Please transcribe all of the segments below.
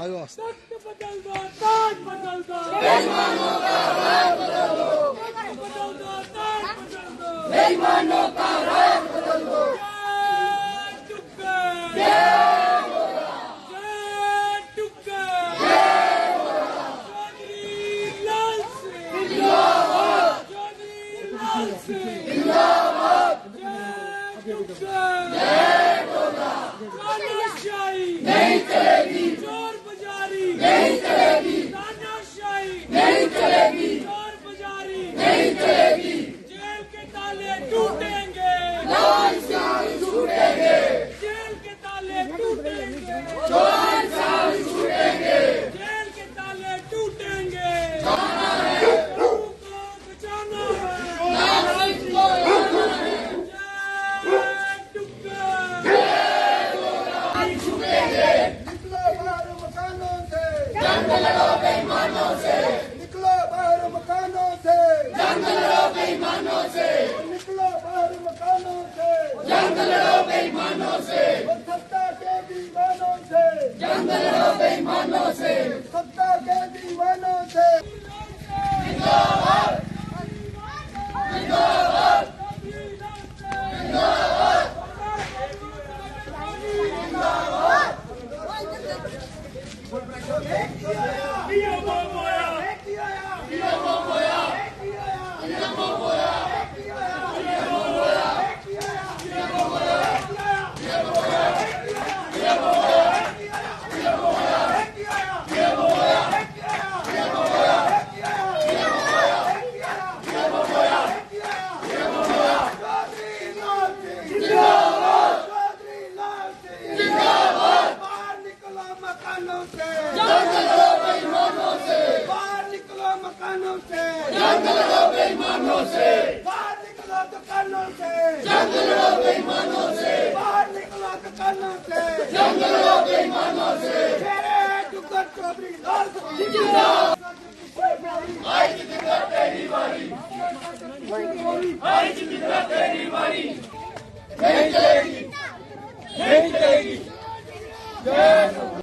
बदल दो, ताज बदल दो, बेईमानों का राज बदल दो, बदल दो, ताज बदल दो, बेईमानों का राज बदल दो। नहीं चलेगी, चोर बाजारी नहीं चलेगी, तानाशाही नहीं चलेगी, चोर बाजारी नहीं चलेगी। जेल के ताले टूटेंगे, तानाशाही छूटेंगे, जेल के ताले टूटेंगे, तानाशाही छूटेंगे, जेल के ताले टूटेंगे। बचाना है, को बचाना है, जंग लड़ो बेईमानों से, निकलो बाहर मकानों से, जंग लड़ो बेईमानों से, निकलो बाहर मकानों से, जंग लड़ो बेईमानों से, सत्ता के दीवानों से, जंग लड़ो बेईमानों से, सत्ता के दीवानों से। जिंदाबाद जिंदाबाद जिंदाबाद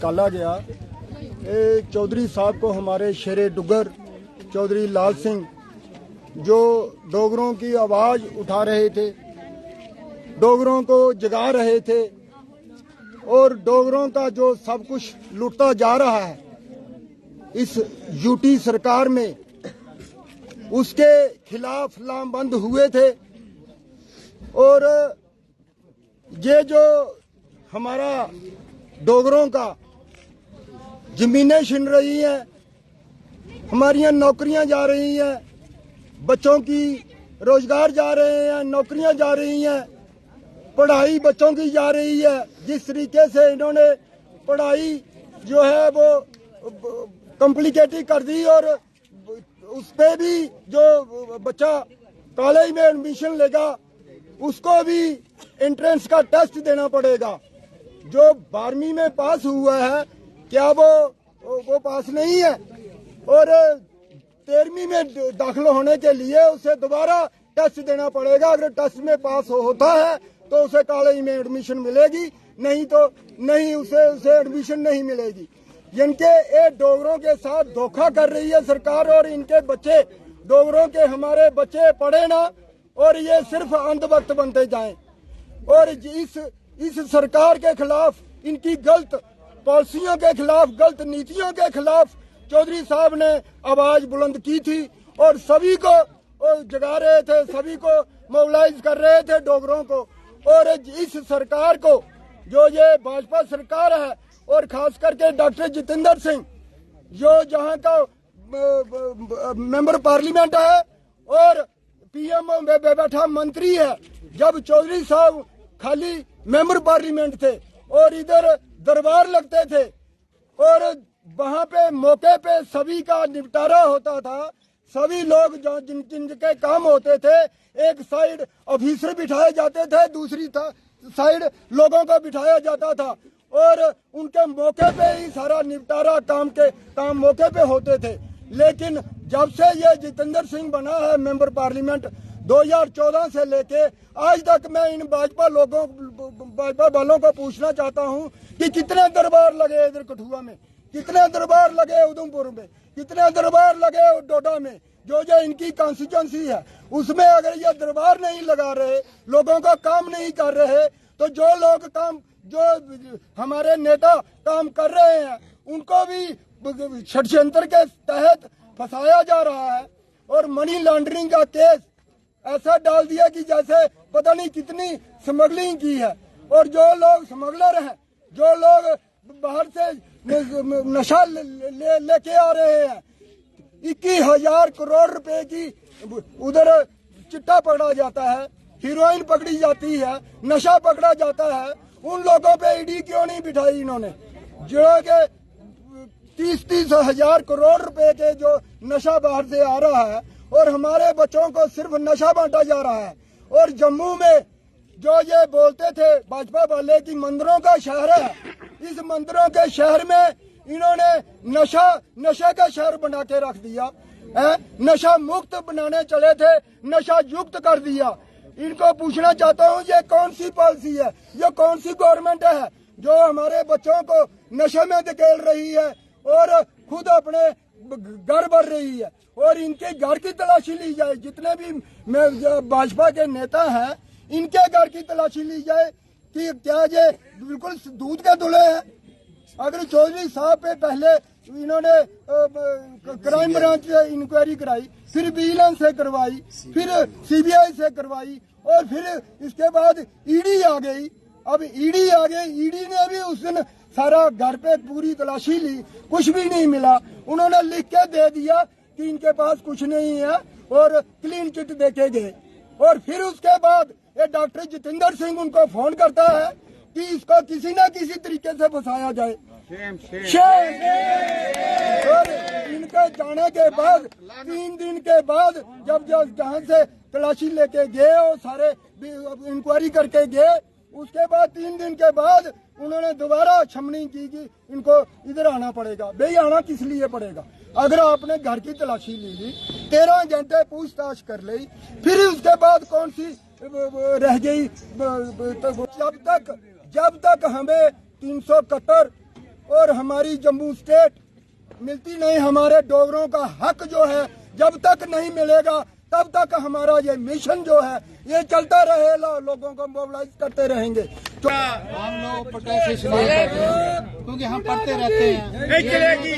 काला गया चौधरी साहब को हमारे शेरे डुगर चौधरी लाल सिंह जो डोगरों की आवाज उठा रहे थे, डोगरों को जगा रहे थे और डोगरों का जो सब कुछ लुटता जा रहा है इस यूटी सरकार में, उसके खिलाफ लामबंद हुए थे। और ये जो हमारा डोगरों का जमीनें छिन रही हैं, हमारी नौकरियां जा रही हैं, बच्चों की रोजगार जा रहे हैं, नौकरियां जा रही हैं, पढ़ाई बच्चों की जा रही है। जिस तरीके से इन्होंने पढ़ाई जो है वो कॉम्प्लिकेटेड कर दी और उस पे भी जो बच्चा कॉलेज में एडमिशन लेगा उसको भी एंट्रेंस का टेस्ट देना पड़ेगा। जो 12वीं में पास हुआ है क्या वो पास नहीं है, और 13वीं में दाखिल होने के लिए उसे दोबारा टेस्ट देना पड़ेगा। अगर टेस्ट में पास होता है तो उसे कॉलेज में एडमिशन मिलेगी, नहीं तो नहीं, उसे एडमिशन नहीं मिलेगी। इनके ये डोगरों के साथ धोखा कर रही है सरकार और इनके बच्चे, डोगरों के हमारे बच्चे पढ़े ना और ये सिर्फ अंधभक्त बनते जाएं। और इस सरकार के खिलाफ, इनकी गलत पॉलिसियों के खिलाफ, गलत नीतियों के खिलाफ चौधरी साहब ने आवाज बुलंद की थी और सभी को जगा रहे थे, सभी को मोबिलाइज कर रहे थे डोगरों को। और इस सरकार को, जो ये भाजपा सरकार है और खास करके डॉक्टर जितेंद्र सिंह जो जहां का मेंबर पार्लियामेंट है और पीएमओ में बैठा मंत्री है, जब चौधरी साहब खाली मेंबर पार्लियामेंट थे और इधर दरबार लगते थे और वहां पे मौके पे सभी का निपटारा होता था, सभी लोग जो जिनके काम होते थे, एक साइड ऑफिसर बिठाए जाते थे, दूसरी साइड लोगों को बिठाया जाता था और उनके मौके पे ही सारा निपटारा काम मौके पे होते थे। लेकिन जब से ये जितेंद्र सिंह बना है मेंबर पार्लियामेंट 2014 से लेके आज तक, मैं इन भाजपा वालों को पूछना चाहता हूं कि कितने दरबार लगे इधर कठुआ में, कितने दरबार लगे उधमपुर में, कितने दरबार लगे डोडा में, जो इनकी कॉन्स्टिट्यूंसी है उसमें अगर ये दरबार नहीं लगा रहे, लोगों का काम नहीं कर रहे, तो जो लोग काम, जो हमारे नेता काम कर रहे हैं उनको भी षड्यंत्र के तहत फंसाया जा रहा है और मनी लॉन्ड्रिंग का केस ऐसा डाल दिया कि जैसे पता नहीं कितनी स्मगलिंग की है। और जो लोग स्मगलर हैं, जो लोग बाहर से नशा लेके आ रहे हैं, 21,000 करोड़ रुपए की उधर चिट्टा पकड़ा जाता है, हीरोइन पकड़ी जाती है, नशा पकड़ा जाता है। उन लोगों पे ईडी क्यों नहीं बिठाई इन्होंने, जो के 30-30 हजार करोड़ रुपए के जो नशा बाहर से आ रहा है और हमारे बच्चों को सिर्फ नशा बांटा जा रहा है। और जम्मू में जो ये बोलते थे भाजपा वाले की मंदिरों का शहर है, इस मंदिरों के शहर में इन्होंने नशे का शहर बना के रख दिया है। नशा मुक्त बनाने चले थे, नशा युक्त कर दिया। इनको पूछना चाहता हूँ, ये कौन सी पॉलिसी है, ये कौन सी गवर्नमेंट है जो हमारे बच्चों को नशे में धकेल रही है और खुद अपने घर भर रही है। और इनके घर की तलाशी ली जाए, जितने भी भाजपा के नेता हैं इनके घर की तलाशी ली जाए कि क्या ये बिल्कुल दूध के धुले हैं। अगर चौधरी साहब पे पहले इन्होंने क्राइम ब्रांच से इंक्वायरी कराई, फिर विजिलेंस से करवाई, फिर सीबीआई से करवाई और फिर इसके बाद ईडी आ गई। अब ईडी आ गई, ईडी ने भी उस दिन सारा घर पे पूरी तलाशी ली, कुछ भी नहीं मिला। उन्होंने लिख के दे दिया कि इनके पास कुछ नहीं है और क्लीन चिट देके गए। और फिर उसके बाद ये डॉक्टर जितेंद्र सिंह उनको फोन करता है कि इसको किसी न किसी तरीके से फंसाया जाए। और इनके जाने के बाद 3 दिन के बाद जब जहाँ से तलाशी लेके गए और सारे इंक्वायरी करके गए, उसके बाद 3 दिन के बाद उन्होंने दोबारा छमनी की कि इनको इधर आना पड़ेगा। भाई आना किस लिए पड़ेगा? अगर आपने घर की तलाशी ले ली, 13 घंटे पूछताछ कर ली, फिर उसके बाद कौन सी रह गई? जब तक हमें 371 और हमारी जम्मू स्टेट मिलती नहीं, हमारे डोगरों का हक जो है जब तक नहीं मिलेगा तब तक हमारा ये मिशन जो है ये चलता रहेगा, लोगों को मोबिलाइज करते रहेंगे। तो हम लोग प्रोटेस्ट इसलिए करते हैं क्योंकि हम पढ़ते रहते हैं। नहीं चलेगी,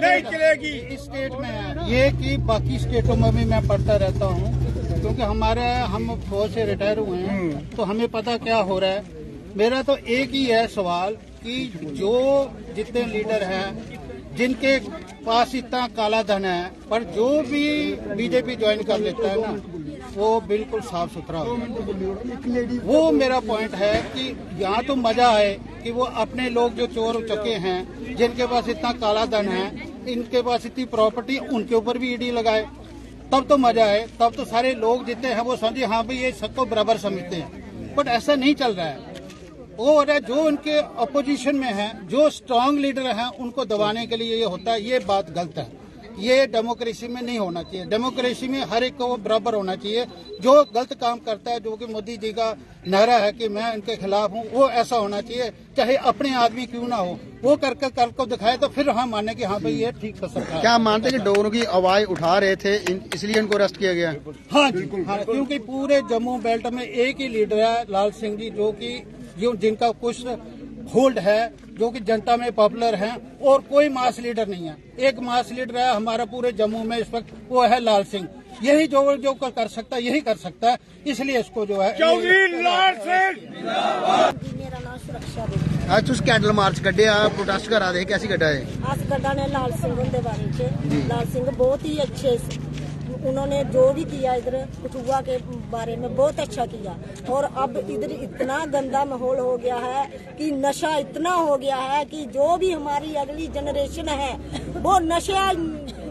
नहीं चलेगी। इस स्टेट में है ये कि बाकी स्टेटों में भी मैं पढ़ता रहता हूँ क्योंकि हम फौज से रिटायर हुए हैं तो हमें पता क्या हो रहा है। मेरा तो एक ही है सवाल कि जो जितने लीडर हैं जिनके पास इतना काला धन है, पर जो भी बीजेपी ज्वाइन कर लेता है ना वो बिल्कुल साफ सुथरा हो। वो मेरा पॉइंट है कि यहाँ तो मजा है कि वो अपने लोग जो चोर चुके हैं, जिनके पास इतना काला धन है, इनके पास इतनी प्रॉपर्टी, उनके ऊपर भी ईडी लगाए, तब तो मजा है। तब तो सारे लोग जितने हैं वो समझे हाँ भाई ये सबको बराबर समझते हैं। बट ऐसा नहीं चल रहा है। वो हो रहा है जो उनके अपोजिशन में है, जो स्ट्रांग लीडर हैं, उनको दबाने के लिए ये होता है। ये बात गलत है। ये डेमोक्रेसी में नहीं होना चाहिए। डेमोक्रेसी में हर एक को बराबर होना चाहिए। जो गलत काम करता है, जो कि मोदी जी का नारा है कि मैं इनके खिलाफ हूँ, वो ऐसा होना चाहिए, चाहे अपने आदमी क्यों ना हो। वो करके कल को दिखाए तो फिर हम माने कि हाँ भाई ये ठीक कर सकता है। क्या मानते हैं कि डोगरों की आवाज उठा रहे थे इसलिए इनको अरेस्ट किया गया? हाँ जी, हाँ, क्योंकि पूरे जम्मू बेल्ट में एक ही लीडर है, लाल सिंह जी, जो जिनका कुछ होल्ड है, जो कि जनता में पॉपुलर हैं, और कोई मास लीडर नहीं है। एक मास लीडर है हमारा पूरे जम्मू में इस वक्त, वो है लाल सिंह। यही जो कर सकता है यही कर सकता है, इसलिए इसको जो है चौधरी लाल सिंह। मेरा नाम सुरक्षा देवी। आज तुम कैंडल मार्च कड्ढे प्रोटेस्ट करा दे, कैसी कड्ढा है? अस कड्ढा ने लाल सिंह के बारे में। लाल सिंह बहुत ही अच्छे, उन्होंने जो भी किया इधर कठुआ के बारे में बहुत अच्छा किया। और अब इधर इतना गंदा माहौल हो गया है कि नशा इतना हो गया है कि जो भी हमारी अगली जनरेशन है वो नशा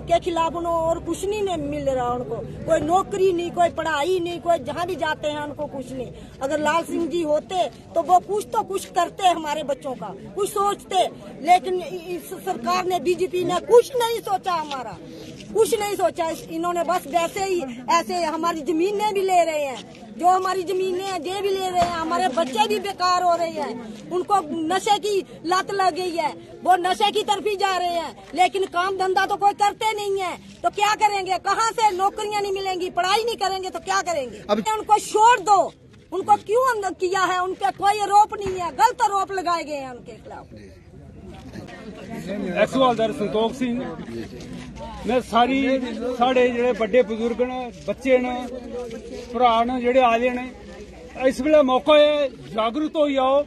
के खिलाफ उन्होंने और कुछ नहीं मिल रहा उनको। कोई नौकरी नहीं, कोई पढ़ाई नहीं, कोई जहाँ भी जाते हैं उनको कुछ नहीं। अगर लाल सिंह जी होते तो वो कुछ करते हमारे बच्चों का, कुछ सोचते। लेकिन इस सरकार ने, बीजेपी ने कुछ नहीं सोचा, हमारा कुछ नहीं सोचा। इन्होंने बस वैसे ही ऐसे हमारी जमीनें भी ले रहे हैं। जो हमारी जमीनें हैं ये भी ले रहे हैं, हमारे बच्चे भी बेकार हो रहे हैं, उनको नशे की लत लग गई है, वो नशे की तरफ ही जा रहे हैं, लेकिन काम धंधा तो कोई करते नहीं है, तो क्या करेंगे, कहाँ से नौकरियां नहीं मिलेंगी, पढ़ाई नहीं करेंगे तो क्या करेंगे। उनको छोड़ दो, उनको क्यों अंदर किया है, उन पे कोई आरोप नहीं है, गलत आरोप लगाए गए हैं उनके खिलाफ। एक्स हवालदार संतोख सिंह मैं सारे जेडे बड़े बुजुर्ग ने बच्चे ने भरा ने जेडे आए ने इस वेले मौका है जागरूक हो जाओ,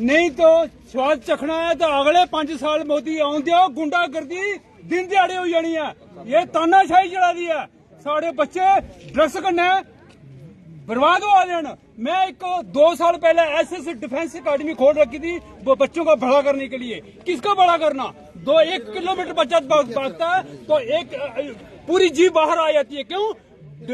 नहीं तो स्वाद चखना है तो अगले 5 साल मोदी आउन दिओ, गुंडागर्दी दिन दिहाड़े हो जानी है, ये तानाशाही चला दी है, साढ़े बच्चे ड्रग्स कन्ने बर्बाद हो जान। मैं 2 साल पहले एसएस डिफेंस अकेडमी खोल रखी थी वो बच्चों का भला करने के लिए। किसका भला करना, 1 किलोमीटर बच्चा भागता है तो एक पूरी जीप बाहर आ जाती है, क्यों,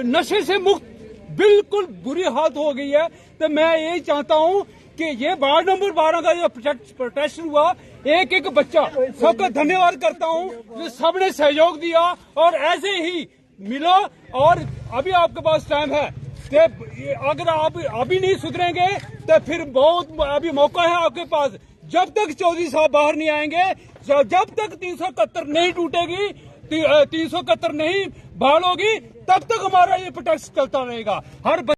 नशे से मुक्त बिल्कुल बुरी हालत हो गई है। तो मैं यही चाहता हूं कि ये वार्ड नंबर 12 का जो प्रोटेस्ट हुआ, एक बच्चा, सबका धन्यवाद करता हूं जो सबने सहयोग दिया, और ऐसे ही मिलो, और अभी आपके पास टाइम है, अगर आप अभी नहीं सुधरेंगे तो फिर बहुत अभी मौका है आपके पास। जब तक चौधरी साहब बाहर नहीं आएंगे, जब तक 371 नहीं टूटेगी, 371 नहीं बहाल होगी, तब तक हमारा ये प्रोटेस्ट चलता रहेगा। हर